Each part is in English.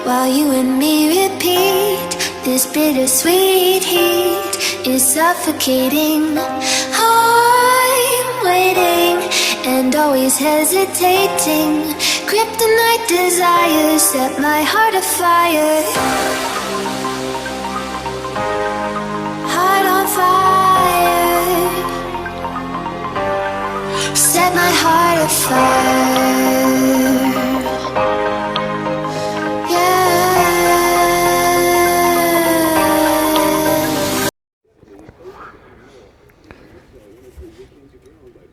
while you and me repeat. This bittersweet heat is suffocating. I'm waiting and always hesitating. Kryptonite desires set my heart afire. Heart on fire. Set my heart afire.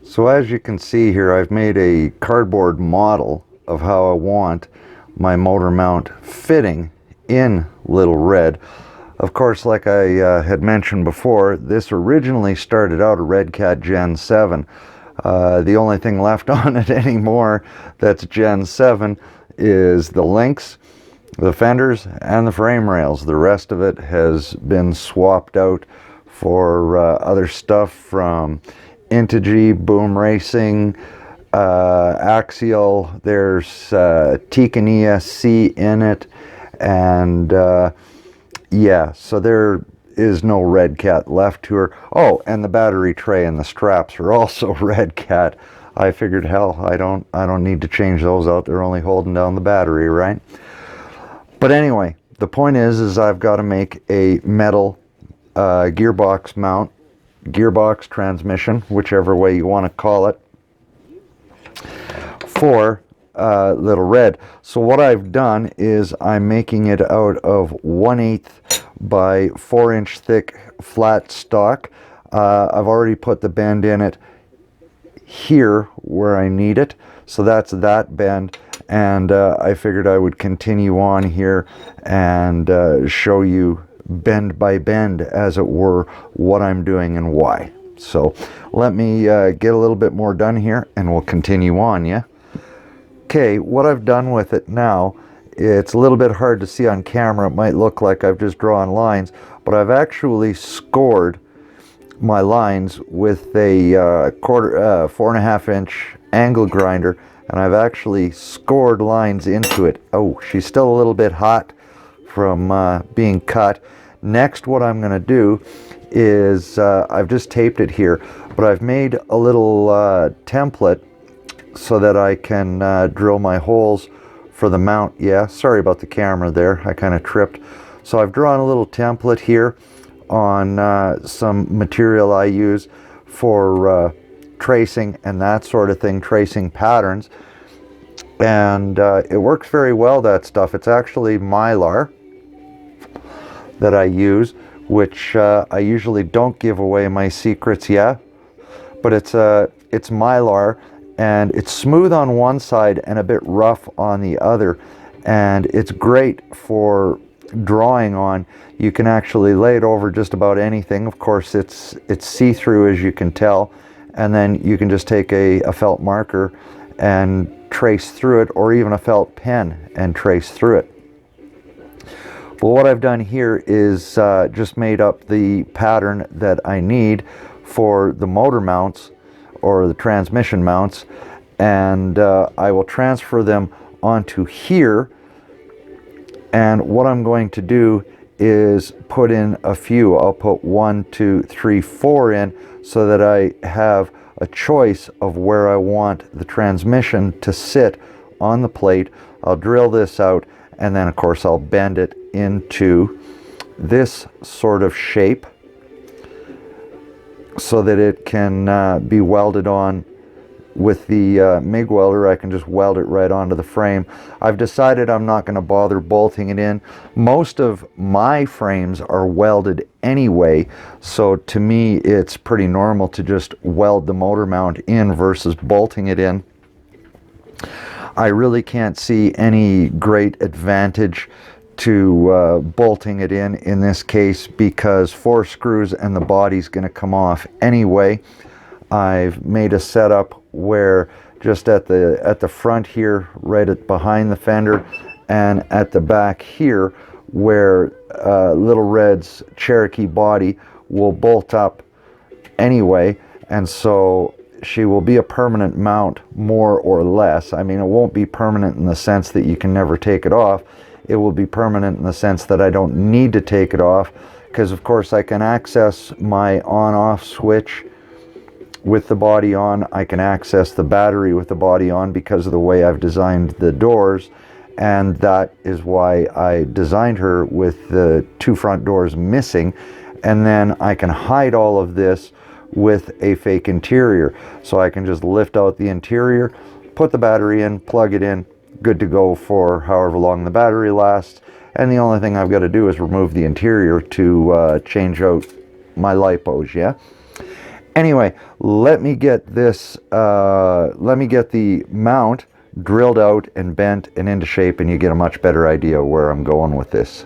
So as you can see here, I've made a cardboard model of how I want my motor mount fitting in Little Red. Of course, like I had mentioned before, this originally started out a Red Cat Gen 7. The only thing left on it anymore that's Gen 7 is the links, the fenders, and the frame rails. The rest of it has been swapped out for other stuff from Integy, Boom Racing, Axial. There's Tikania C in it, and yeah, so there is no Red Cat left to her. Oh, and the battery tray and the straps are also Red Cat. I figured, hell, I don't need to change those out. They're only holding down the battery, right? But anyway, the point is I've got to make a metal gearbox mount, gearbox transmission, whichever way you want to call it, for Little Red. So what I've done is I'm making it out of 1/8 by 4-inch thick flat stock. I've already put the bend in it here where I need it, so that's that bend, and I figured I would continue on here and show you bend by bend, as it were, what I'm doing and why. So let me get a little bit more done here and we'll continue on. Yeah. Okay, what I've done with it now, it's a little bit hard to see on camera. It might look like I've just drawn lines, but I've actually scored my lines with a 4.5 inch angle grinder, and I've actually scored lines into it. Oh, she's still a little bit hot from being cut. Next, what I'm going to do is I've just taped it here, but I've made a little template so that I can drill my holes for the mount. Yeah, sorry about the camera there, I kind of tripped. So I've drawn a little template here on some material I use for tracing and that sort of thing, tracing patterns, and it works very well, that stuff. It's actually Mylar that I use, which I usually don't give away my secrets, yeah, but it's Mylar, and it's smooth on one side and a bit rough on the other, and it's great for drawing on. You can actually lay it over just about anything. Of course, it's see-through, as you can tell, and then you can just take a felt marker and trace through it, or even a felt pen and trace through it. Well, what I've done here is just made up the pattern that I need for the motor mounts or the transmission mounts, and I will transfer them onto here. And what I'm going to do is put in a few. I'll put 1, 2, 3, 4 in, so that I have a choice of where I want the transmission to sit on the plate. I'll drill this out, and then of course I'll bend it into this sort of shape so that it can be welded on with the MIG welder. I can just weld it right onto the frame. I've decided I'm not going to bother bolting it in. Most of my frames are welded anyway, so to me it's pretty normal to just weld the motor mount in versus bolting it in. I really can't see any great advantage to bolting it in this case, because 4 screws and the body's going to come off anyway. I've made a setup where just at the front here, right behind the fender, and at the back here, where Little Red's Cherokee body will bolt up anyway, and so she will be a permanent mount, more or less. I mean, it won't be permanent in the sense that you can never take it off. it will be permanent in the sense that I don't need to take it off, because of course I can access my on-off switch with the body on. I can access the battery with the body on because of the way I've designed the doors, and that is why I designed her with the 2 front doors missing. And then I can hide all of this with a fake interior. So I can just lift out the interior, put the battery in, plug it in, good to go for however long the battery lasts. And the only thing I've got to do is remove the interior to change out my lipos, yeah? Anyway, let me get this, let me get the mount drilled out and bent and into shape, and you get a much better idea of where I'm going with this.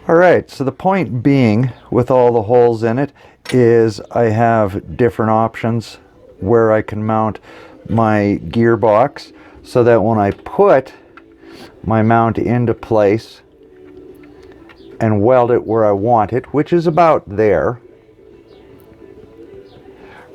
Alright, so the point being with all the holes in it is I have different options where I can mount my gearbox, so that when I put my mount into place and weld it where I want it, which is about there,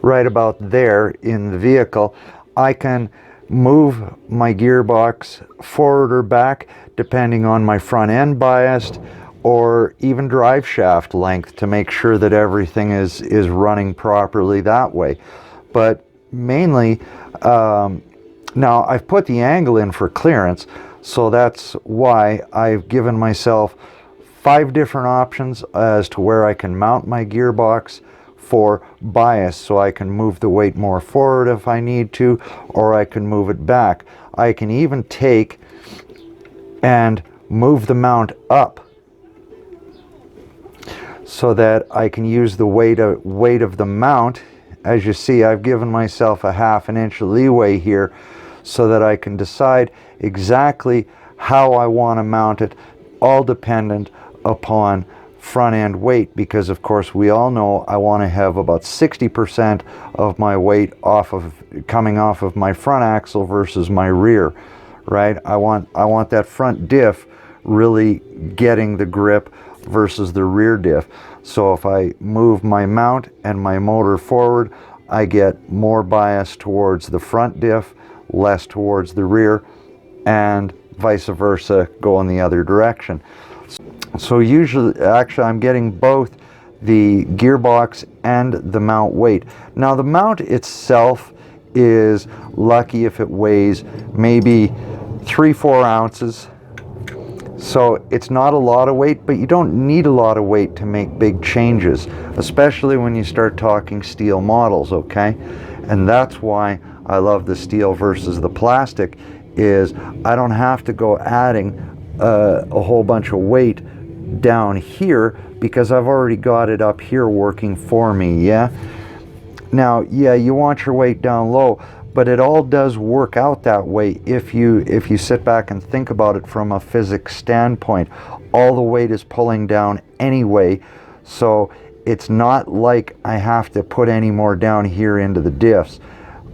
right about there in the vehicle, I can move my gearbox forward or back depending on my front end bias, or even drive shaft length, to make sure that everything is running properly that way. But mainly, now I've put the angle in for clearance, so that's why I've given myself 5 different options as to where I can mount my gearbox for bias, so I can move the weight more forward if I need to, or I can move it back. I can even take and move the mount up so that I can use the weight of the mount. As you see, I've given myself a 1/2 inch leeway here so that I can decide exactly how I want to mount it, all dependent upon front end weight, because of course we all know I want to have about 60% of my weight coming off of my front axle versus my rear, right? I want that front diff really getting the grip versus the rear diff. So if I move my mount and my motor forward, I get more bias towards the front diff, less towards the rear, and vice versa, go in the other direction. So usually, actually, I'm getting both the gearbox and the mount weight. Now the mount itself is lucky if it weighs maybe 3-4 ounces. So it's not a lot of weight, but you don't need a lot of weight to make big changes, especially when you start talking steel models, okay? And that's why I love the steel versus the plastic, is I don't have to go adding a whole bunch of weight down here, because I've already got it up here working for me, yeah? Now, yeah, you want your weight down low, but it all does work out that way if you sit back and think about it from a physics standpoint. All the weight is pulling down anyway, so it's not like I have to put any more down here into the diffs.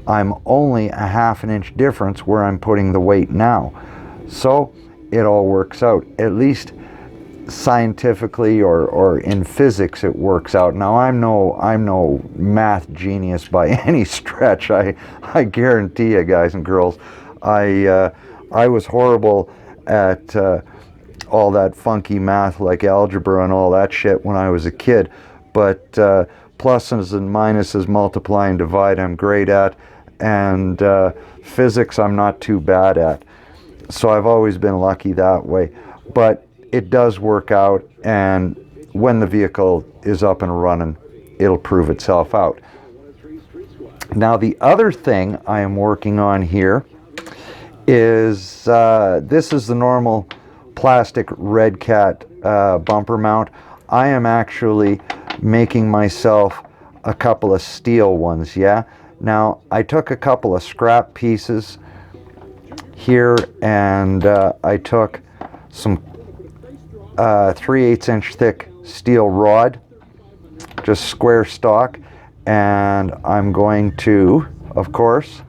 I'm only a 1/2 inch difference where I'm putting the weight now. So it all works out, at least scientifically or in physics it works out. Now I'm no math genius by any stretch. I guarantee you, guys and girls, I was horrible at all that funky math like algebra and all that shit when I was a kid, but pluses and minuses, multiply and divide, I'm great at, and physics I'm not too bad at. So I've always been lucky that way. But it does work out, and when the vehicle is up and running, it'll prove itself out. Now the other thing I am working on here is this is the normal plastic Red Cat bumper mount. I am actually making myself a couple of steel ones, yeah? Now I took a couple of scrap pieces here, and I took some 3/8 inch thick steel rod, just square stock, and I'm going to, of course,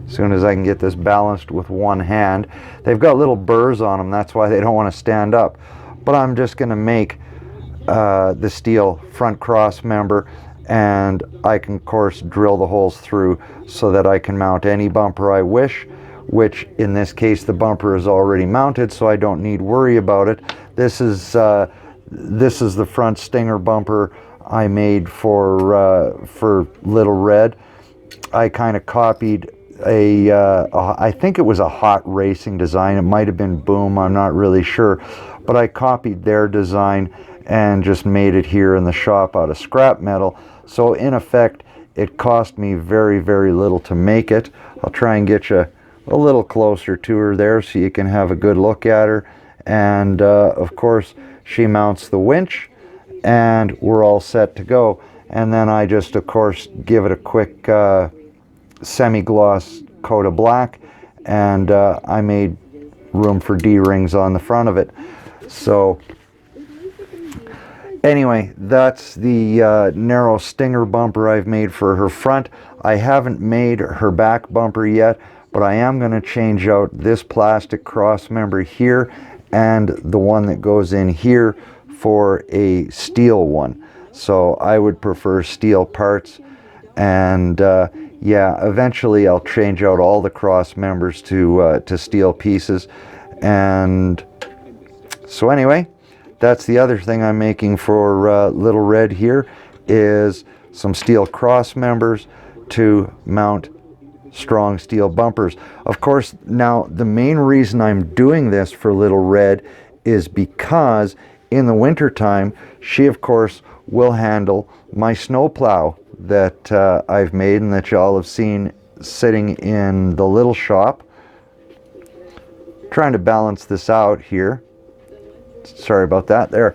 as soon as I can get this balanced with one hand, they've got little burrs on them, that's why they don't want to stand up, but I'm just going to make the steel front cross member, and I can of course drill the holes through so that I can mount any bumper I wish, which in this case the bumper is already mounted, so I don't need worry about it. This is the front stinger bumper I made for Little Red. I kind of copied I think it was a hot racing design. It might have been Boom, I'm not really sure, but I copied their design and just made it here in the shop out of scrap metal. So in effect, it cost me very, very little to make it. I'll try and get you a little closer to her there so you can have a good look at her. And of course, she mounts the winch, and we're all set to go. And then I just, of course, give it a quick semi-gloss coat of black, and I made room for D-rings on the front of it. So anyway, that's the narrow stinger bumper I've made for her front. I haven't made her back bumper yet, but I am going to change out this plastic cross member here and the one that goes in here for a steel one. So I would prefer steel parts, and yeah, eventually I'll change out all the cross members to steel pieces. And so anyway, that's the other thing I'm making for Little Red here, is some steel cross members to mount strong steel bumpers. Of course, now the main reason I'm doing this for Little Red is because in the winter time, she of course will handle my snowplow that I've made and that y'all have seen sitting in the little shop. Trying to balance this out here. Sorry about that there.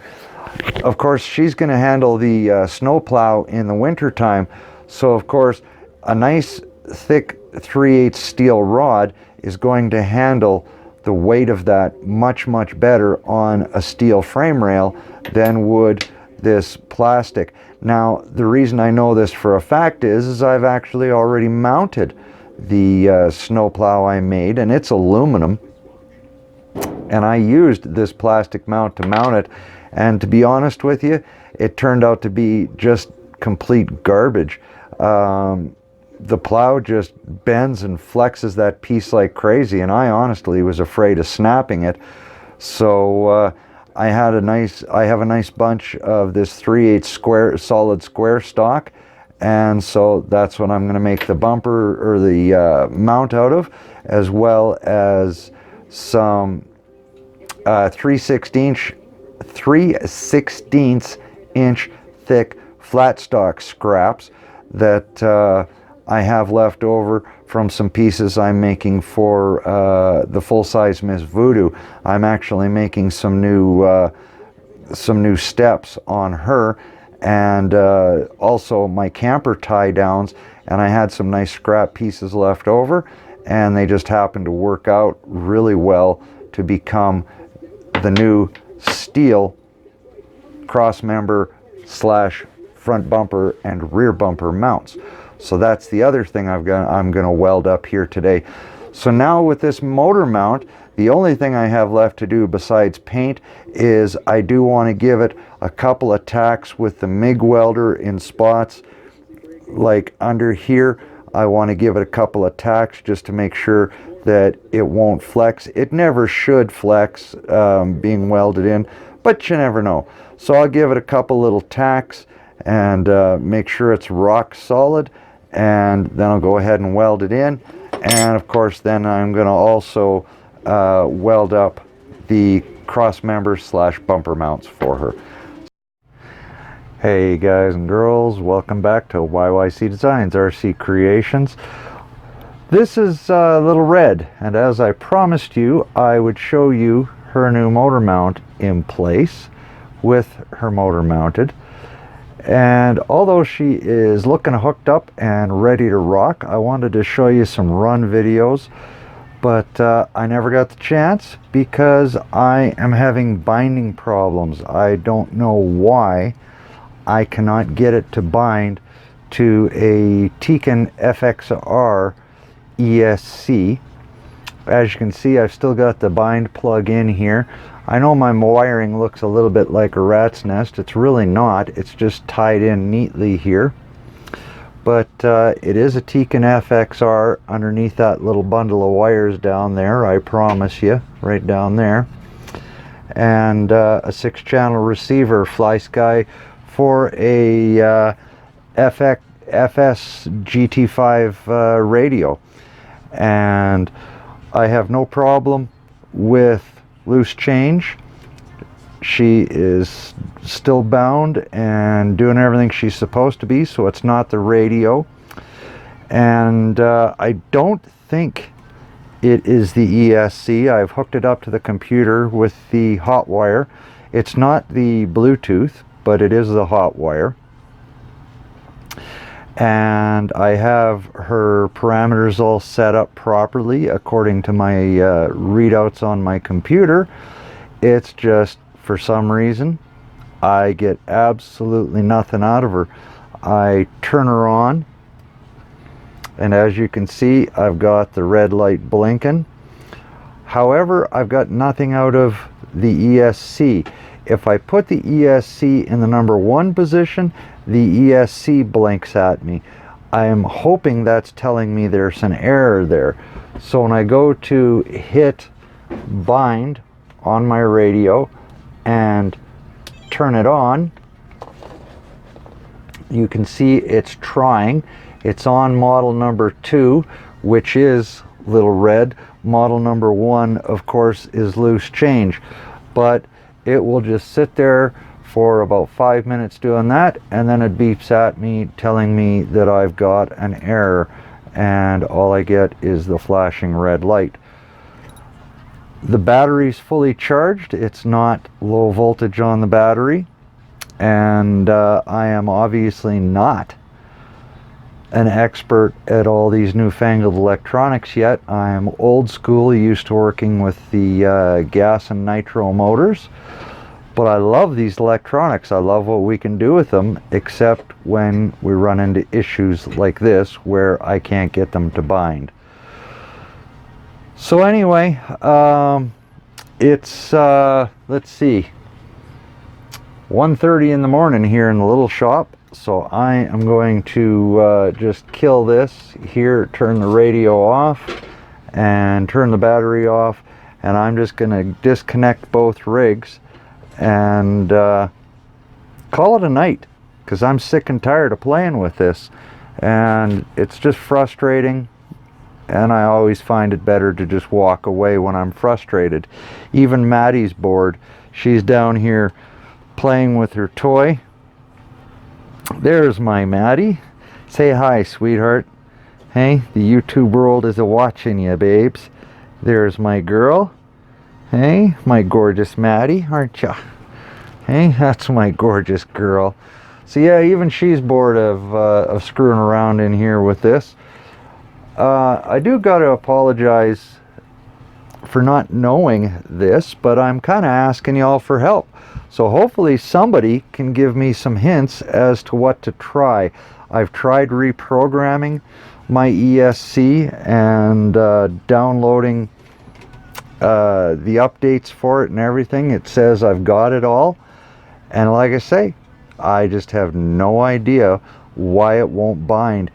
Of course, she's going to handle the snowplow in the winter time. So of course, a nice thick 3/8 steel rod is going to handle the weight of that much, much better on a steel frame rail than would this plastic. Now, the reason I know this for a fact is I've actually already mounted the snowplow I made, and it's aluminum. And I used this plastic mount to mount it, and to be honest with you, it turned out to be just complete garbage. The plow just bends and flexes that piece like crazy, and I honestly was afraid of snapping it. So I have a nice bunch of this 3/8 square, solid square stock, and so that's what I'm going to make the bumper or the mount out of, as well as some 3/16 inch thick flat stock scraps that I have left over from some pieces I'm making for the full-size Miss Voodoo. I'm actually making some new steps on her, and also my camper tie downs, and I had some nice scrap pieces left over, and they just happened to work out really well to become the new steel cross member slash front bumper and rear bumper mounts. So that's the other thing I'm going to weld up here today. So now with this motor mount, the only thing I have left to do besides paint is I do want to give it a couple of tacks with the MIG welder in spots like under here. I want to give it a couple of tacks just to make sure that it won't flex. It never should flex being welded in, but you never know. So I'll give it a couple little tacks and make sure it's rock solid, and then I'll go ahead and weld it in. And of course then I'm going to also weld up the cross members slash bumper mounts for her. Hey guys and girls, welcome back to YYC Designs RC Creations. This is Little Red, and as I promised you, I would show you her new motor mount in place with her motor mounted. And although she is looking hooked up and ready to rock, I wanted to show you some run videos, but I never got the chance because I am having binding problems. I don't know why I cannot get it to bind to a Tekin FXR ESC. As you can see, I've still got the bind plug in here. I know my wiring looks a little bit like a rat's nest. It's really not. It's just tied in neatly here. But it is a Tekin FXR underneath that little bundle of wires down there, I promise you, right down there. And a 6-channel receiver, FlySky, for a FS GT5 radio. And I have no problem with loose change. She is still bound and doing everything she's supposed to be, so it's not the radio. And I don't think it is the ESC. I've hooked it up to the computer with the hot wire. It's not the Bluetooth, but it is the hot wire. And I have her parameters all set up properly according to my readouts on my computer. It's just, for some reason, I get absolutely nothing out of her. I turn her on, and as you can see, I've got the red light blinking. However, I've got nothing out of the ESC. If I put the ESC in the number 1 position, the ESC blinks at me. I am hoping that's telling me there's an error there. So when I go to hit bind on my radio and turn it on, you can see it's trying. It's on model number 2, which is little red. Model number 1, of course, is loose change. But it will just sit there for about 5 minutes doing that, and then it beeps at me telling me that I've got an error, and all I get is the flashing red light. The battery's fully charged. It's not low voltage on the battery, and I am obviously not an expert at all these newfangled electronics yet. I am old school, used to working with the gas and nitro motors. But I love these electronics. I love what we can do with them, except when we run into issues like this where I can't get them to bind. So anyway, it's, let's see, 1:30 in the morning here in the little shop. So I am going to just kill this here, turn the radio off and turn the battery off, and I'm just going to disconnect both rigs and call it a night, because I'm sick and tired of playing with this, and it's just frustrating, and I always find it better to just walk away when I'm frustrated. Even Maddie's bored. She's down here playing with her toy. There's my Maddie. Say hi, sweetheart. Hey, the YouTube world is a-watching you, babes. There's my girl. Hey, my gorgeous Maddie, aren't ya? Hey, that's my gorgeous girl. So yeah, even she's bored of screwing around in here with this. I do got to apologize for not knowing this, but I'm kind of asking y'all for help. So hopefully somebody can give me some hints as to what to try. I've tried reprogramming my ESC and downloading the updates for it and everything. It says I've got it all, and like I say, I just have no idea why it won't bind.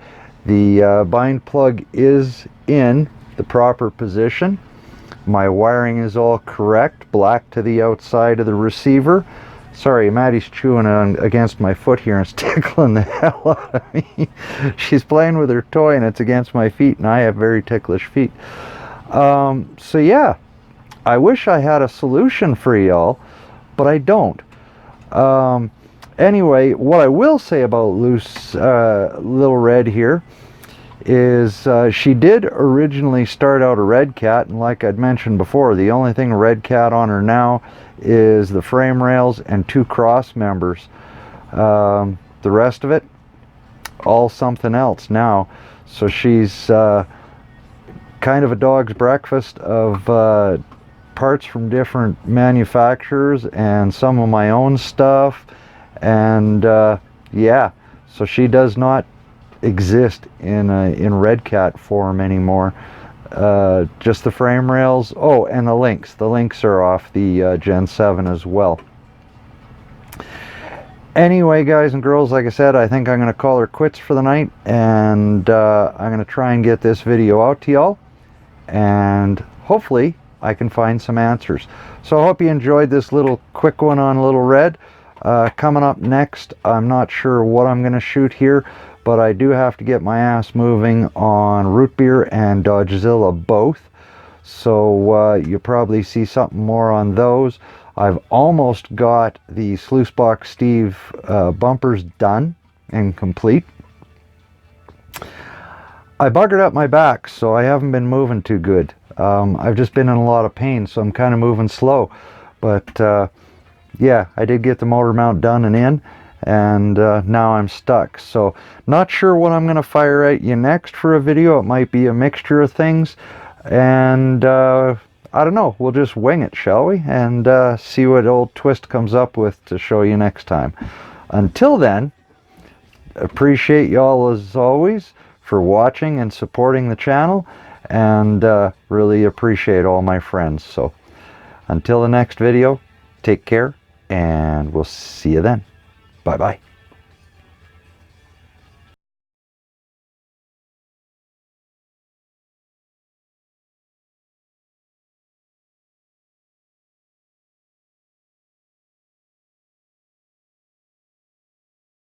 The bind plug is in the proper position. My wiring is all correct, black to the outside of the receiver. Sorry, Maddie's chewing on against my foot here and it's tickling the hell out of me. She's playing with her toy and it's against my feet, and I have very ticklish feet. So yeah, I wish I had a solution for y'all, but I don't. Anyway, what I will say about loose Little Red here is she did originally start out a Red Cat, and like I'd mentioned before, the only thing Red Cat on her now is the frame rails and 2 cross members. The rest of it, all something else now. So she's kind of a dog's breakfast of parts from different manufacturers and some of my own stuff, and yeah, so she does not exist in Red Cat form anymore. just the frame rails. Oh, and the links. The links are off the Gen 7 as well. Anyway, guys and girls, like I said, I think I'm going to call her quits for the night, and I'm going to try and get this video out to y'all, and hopefully I can find some answers. So I hope you enjoyed this little quick one on Little Red. Coming up next, I'm not sure what I'm going to shoot here, but I do have to get my ass moving on Root Beer and Dodgezilla both. So you'll probably see something more on those. I've almost got the Sluicebox Steve bumpers done and complete. I buggered up my back, so I haven't been moving too good. I've just been in a lot of pain, so I'm kind of moving slow. But yeah, I did get the motor mount done and in, and now I'm stuck. So not sure what I'm going to fire at you next for a video. It might be a mixture of things, and I don't know, we'll just wing it, shall we? And see what old Twist comes up with to show you next time. Until then, appreciate y'all as always for watching and supporting the channel, and really appreciate all my friends. So until the next video, take care, and we'll see you then. Bye bye.